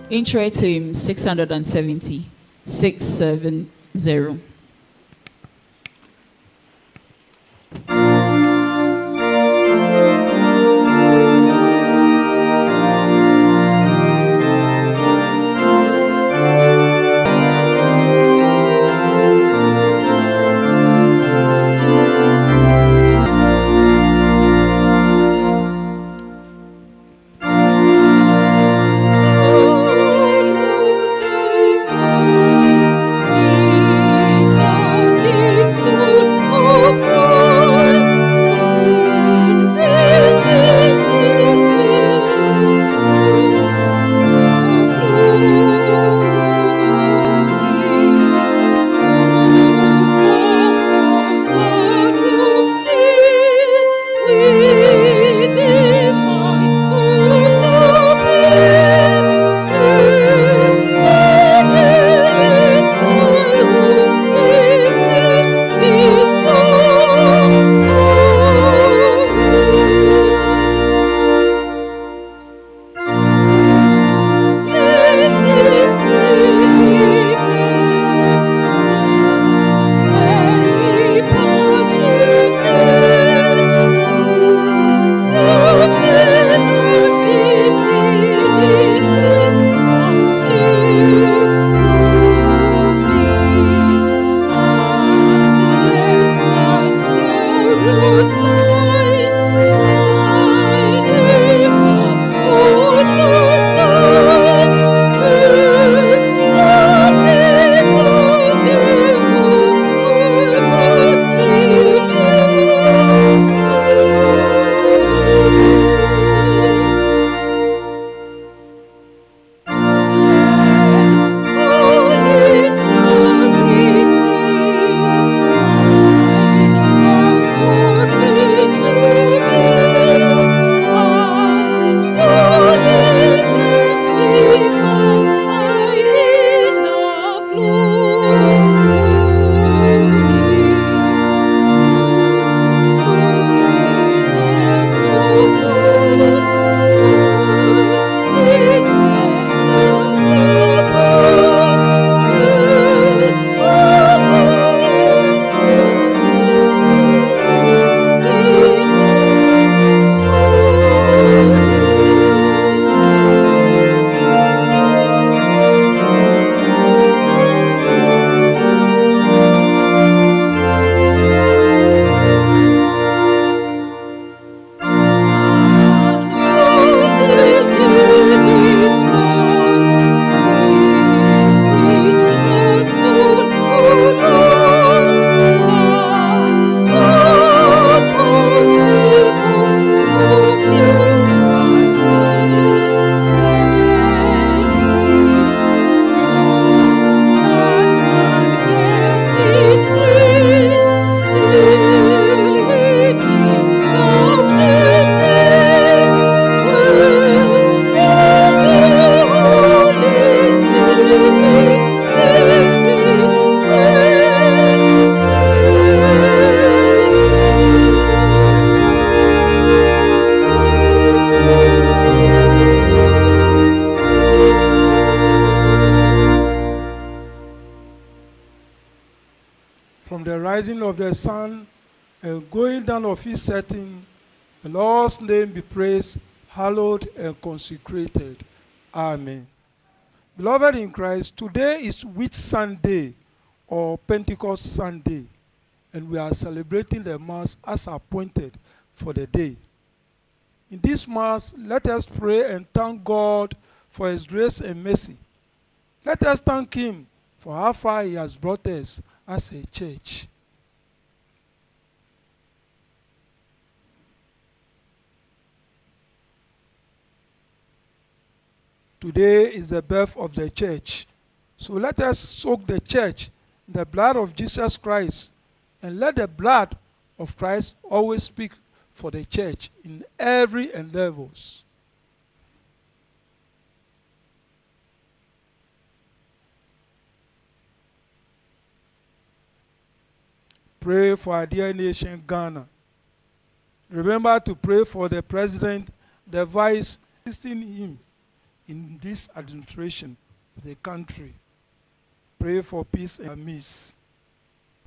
Intro team 670. 670. From the rising of the sun and going down of his setting, the Lord's name be praised, hallowed, and consecrated. Amen. Beloved in Christ, today is Whit Sunday or Pentecost Sunday, and we are celebrating the Mass as appointed for the day. In this Mass, let us pray and thank God for His grace and mercy. Let us thank Him for how far He has brought us as a church. Today is the birth of the church. So let us soak the church in the blood of Jesus Christ, and let the blood of Christ always speak for the church in every endeavors. Pray for our dear nation, Ghana. Remember to pray for the president, the vice, assisting him in this administration of the country. Pray for peace and peace.